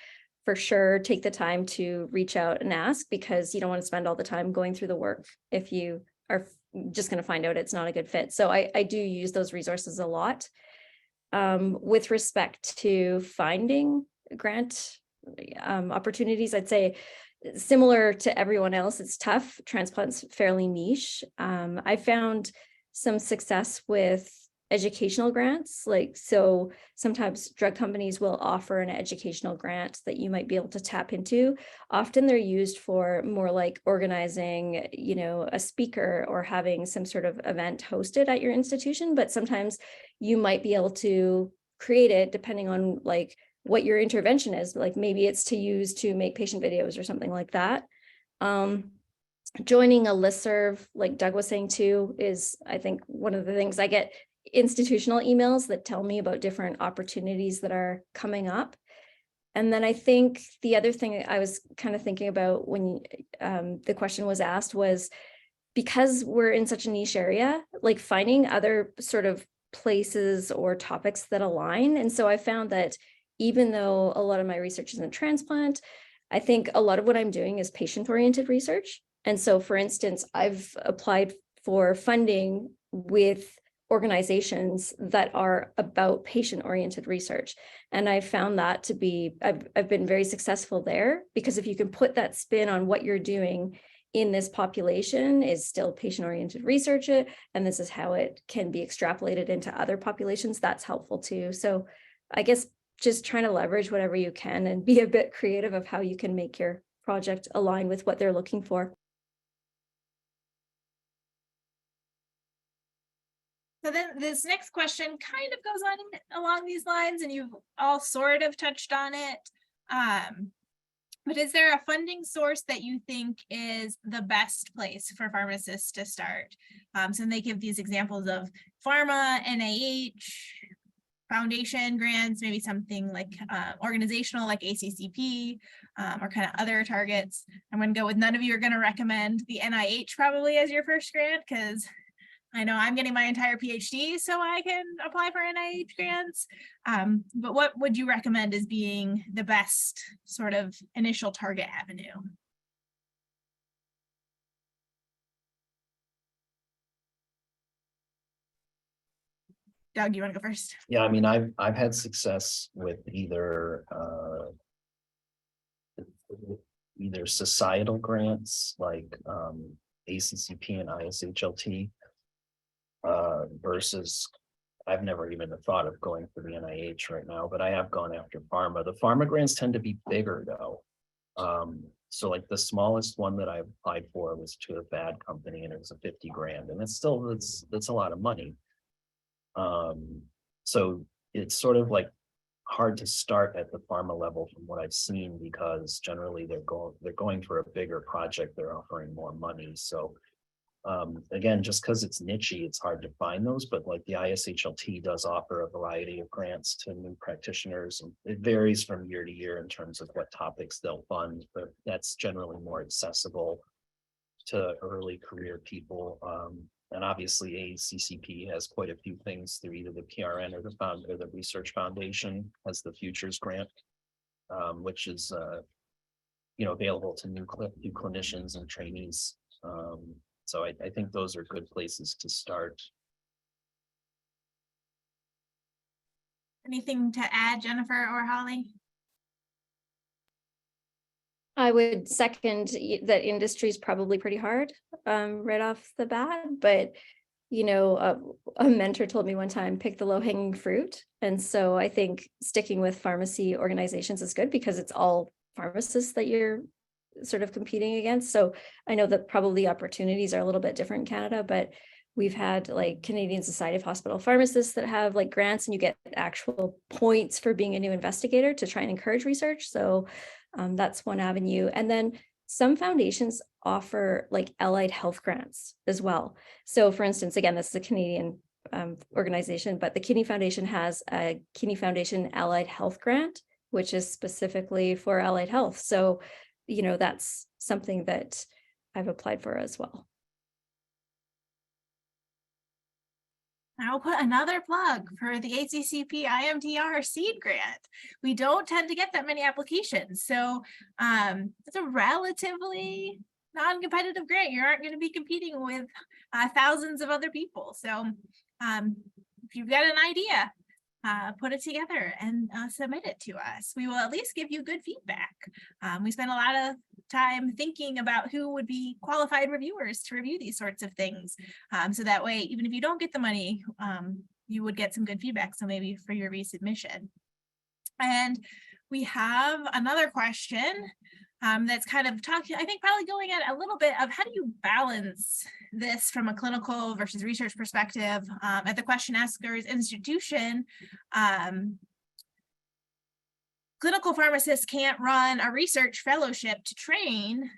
for sure, take the time to reach out and ask, because you don't want to spend all the time going through the work if you are just going to find out it's not a good fit. So I do use those resources a lot. With respect to finding grant opportunities, I'd say similar to everyone else, it's tough. Transplant's fairly niche. I found some success with educational grants. So sometimes drug companies will offer an educational grant that you might be able to tap into. Often they're used for more like organizing, a speaker or having some sort of event hosted at your institution, but sometimes you might be able to create it depending on like what your intervention is. Like maybe it's to use to make patient videos or something like that. Joining a listserv, like Doug was saying too, is I think one of the things. I get institutional emails that tell me about different opportunities that are coming up. And then I think the other thing I was kind of thinking about when the question was asked was, because we're in such a niche area, like finding other sort of places or topics that align. And so I found that even though a lot of my research is in transplant, I think a lot of what I'm doing is patient-oriented research. And so, for instance, I've applied for funding with organizations that are about patient-oriented research. And I found that to be, I've been very successful there, because if you can put that spin on what you're doing in this population is still patient-oriented research, and this is how it can be extrapolated into other populations, that's helpful too. So I guess just trying to leverage whatever you can and be a bit creative of how you can make your project align with what they're looking for. So then this next question kind of goes on along these lines, and you've all sort of touched on it. But is there a funding source that you think is the best place for pharmacists to start? So they give these examples of pharma, NIH, foundation grants, maybe something like organizational like ACCP, or kind of other targets. I'm going to go with none of you are going to recommend the NIH probably as your first grant, because I know I'm getting my entire PhD so I can apply for NIH grants. But what would you recommend as being the best sort of initial target avenue? Doug, you want to go first? Yeah, I mean, I've had success with either societal grants like ACCP and ISHLT versus I've never even thought of going for the NIH right now, but I have gone after pharma. The pharma grants tend to be bigger though. So like the smallest one that I applied for was to a bad company, and it was a 50 grand, and it's still that's a lot of money. So it's sort of like hard to start at the pharma level from what I've seen, because generally they're going for a bigger project, they're offering more money. So again, just because it's nichey, it's hard to find those, but like the ISHLT does offer a variety of grants to new practitioners, and it varies from year to year in terms of what topics they'll fund, but that's generally more accessible to early career people. And obviously ACCP has quite a few things through either the PRN or the Research Foundation has the Futures Grant, which is available to new clinicians and trainees. So I think those are good places to start. Anything to add, Jennifer or Holly? I would second that industry is probably pretty hard right off the bat, but a mentor told me one time, pick the low-hanging fruit. And so I think sticking with pharmacy organizations is good, because it's all pharmacists that you're sort of competing against. So I know that probably opportunities are a little bit different in Canada, but we've had like Canadian Society of Hospital Pharmacists that have like grants, and you get actual points for being a new investigator to try and encourage research. So that's one avenue. And then some foundations offer like allied health grants as well. So for instance, again, this is a Canadian organization, but the Kidney Foundation has a Kidney Foundation Allied Health Grant, which is specifically for allied health. So, that's something that I've applied for as well. I'll put another plug for the ACCP IMTR seed grant. We don't tend to get that many applications. So it's a relatively non-competitive grant. You aren't going to be competing with thousands of other people. So if you've got an idea, put it together and submit it to us. We will at least give you good feedback. We spend a lot of time thinking about who would be qualified reviewers to review these sorts of things. So that way, even if you don't get the money, you would get some good feedback. So maybe for your resubmission. And we have another question that's kind of talking, I think probably going at a little bit of how do you balance this from a clinical versus research perspective. At the question asker's institution, clinical pharmacists can't run a research fellowship to train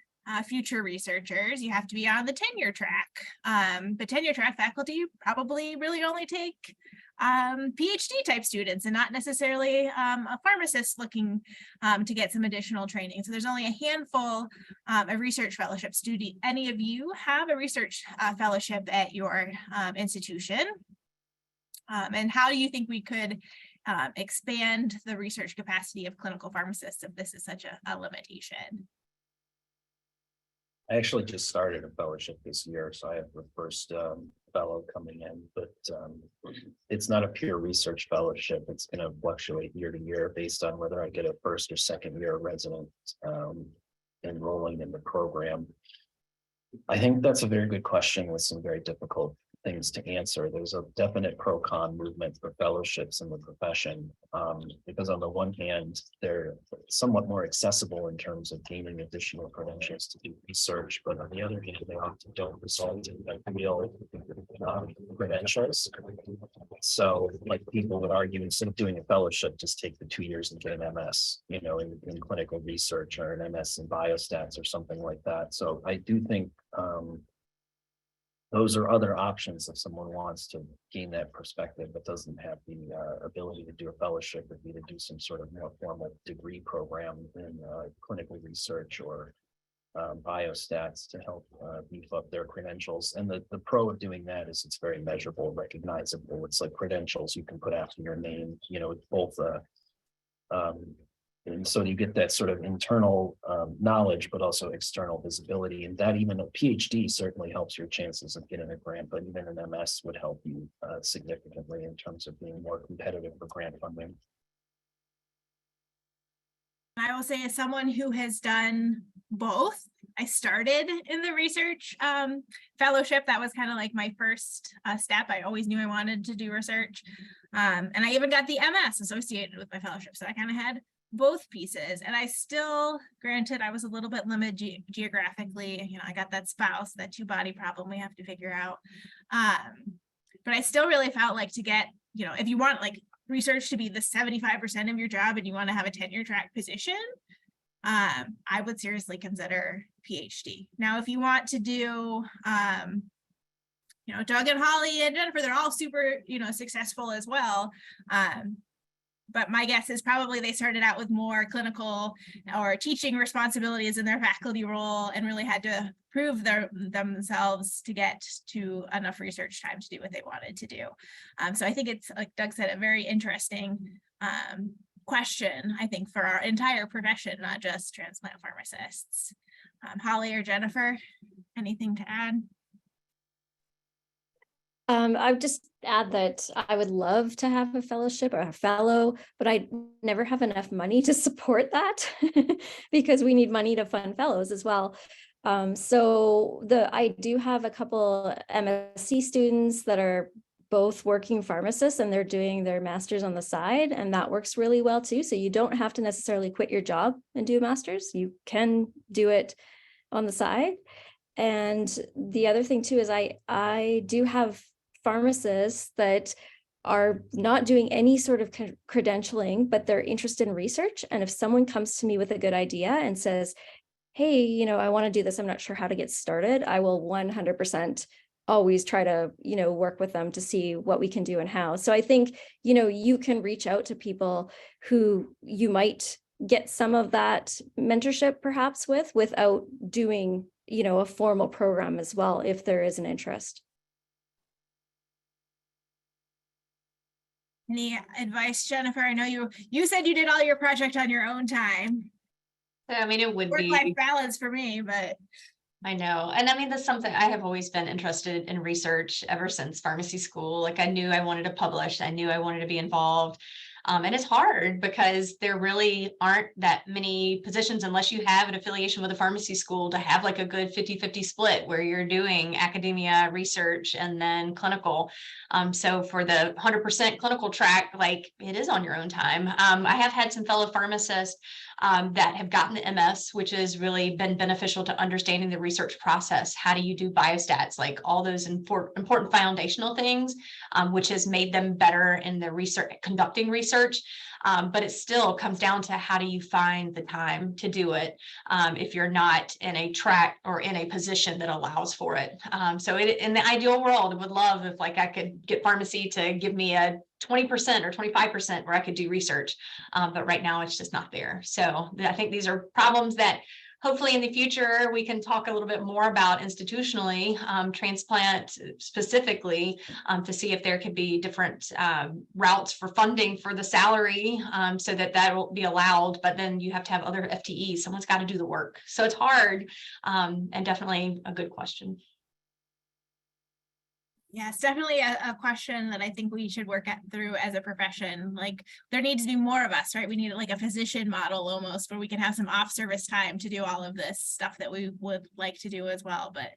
future researchers. You have to be on the tenure track. But tenure track faculty probably really only take PhD type students and not necessarily a pharmacist looking to get some additional training. So there's only a handful of research fellowships. Do any of you have a research fellowship at your institution? And how do you think we could expand the research capacity of clinical pharmacists if this is such a limitation? I actually just started a fellowship this year, so I have the first fellow coming in, but it's not a pure research fellowship. It's going to fluctuate year to year based on whether I get a first or second year resident enrolling in the program. I think that's a very good question with some very difficult things to answer. There's a definite pro-con movement for fellowships in the profession, because on the one hand, they're somewhat more accessible in terms of gaining additional credentials to do research, but on the other hand, they often don't result in real credentials. So like people would argue, instead of doing a fellowship, just take the 2 years and get an MS, you know, in clinical research, or an MS in biostats or something like that. So I do think those are other options if someone wants to gain that perspective but doesn't have the ability to do a fellowship, would be to do some sort of more formal degree program in clinical research or biostats to help beef up their credentials. And the pro of doing that is it's very measurable, recognizable. It's like credentials you can put after your name, you know, both and so you get that sort of internal knowledge, but also external visibility. And that even a PhD certainly helps your chances of getting a grant, but even an MS would help you significantly in terms of being more competitive for grant funding. I will say, as someone who has done both, I started in the research fellowship. That was kind of like my first step. I always knew I wanted to do research. And I even got the MS associated with my fellowship. So I kind of had both pieces, and I still, granted, I was a little bit limited geographically, you know, I got that spouse, that 2-body problem we have to figure out. But I still really felt like, to get, you know, if you want like research to be the 75% of your job and you want to have a tenure track position, I would seriously consider PhD. Now, if you want to do, you know, Doug and Holly and Jennifer, they're all super, you know, successful as well. But my guess is probably they started out with more clinical or teaching responsibilities in their faculty role and really had to prove themselves to get to enough research time to do what they wanted to do. So I think it's, like Doug said, a very interesting question, I think, for our entire profession, not just transplant pharmacists. Holly or Jennifer, anything to add? I would just add that I would love to have a fellowship or a fellow, but I never have enough money to support that because we need money to fund fellows as well. So I do have a couple MSc students that are both working pharmacists, and they're doing their master's on the side, and that works really well too. So you don't have to necessarily quit your job and do a master's. You can do it on the side. And the other thing too is I do have pharmacists that are not doing any sort of credentialing, but they're interested in research. And if someone comes to me with a good idea and says, hey, you know, I want to do this, I'm not sure how to get started, I will 100% always try to, you know, work with them to see what we can do and how. So I think, you know, you can reach out to people who you might get some of that mentorship perhaps without doing, you know, a formal program as well, if there is an interest. Any advice, Jennifer? I know you said you did all your project on your own time. I mean, it would be work-life balance for me, but I know. And I mean, that's something I have always been interested in research ever since pharmacy school. Like, I knew I wanted to publish. I knew I wanted to be involved. And it's hard because there really aren't that many positions unless you have an affiliation with a pharmacy school to have like a good 50-50 split where you're doing academia, research, and then clinical. So for the 100% clinical track, like, it is on your own time. I have had some fellow pharmacists that have gotten the MS, which has really been beneficial to understanding the research process. How do you do biostats? Like all those important foundational things, which has made them better in the research, conducting research. But it still comes down to how do you find the time to do it if you're not in a track or in a position that allows for it. So in the ideal world, I would love if like I could get pharmacy to give me a 20% or 25% where I could do research. But right now it's just not there. So I think these are problems that hopefully in the future we can talk a little bit more about institutionally, transplant specifically, to see if there could be different routes for funding for the salary, so that will be allowed. But then you have to have other FTEs. Someone's got to do the work. So it's hard, and definitely a good question. Yeah, it's definitely a question that I think we should work through as a profession. Like, there needs to be more of us, right? We need like a physician model almost, where we can have some off-service time to do all of this stuff that we would like to do as well, but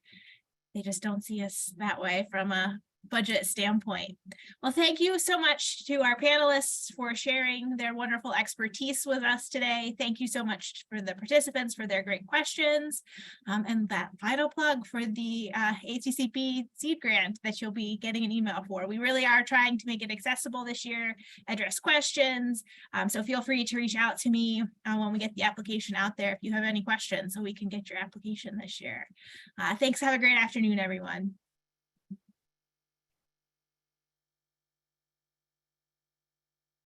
they just don't see us that way from a budget standpoint. Well, thank you so much to our panelists for sharing their wonderful expertise with us today. Thank you so much for the participants for their great questions. And that final plug for the ACCP seed grant that you'll be getting an email for. We really are trying to make it accessible this year, address questions. So feel free to reach out to me when we get the application out there if you have any questions, so we can get your application this year. Thanks. Have a great afternoon, everyone.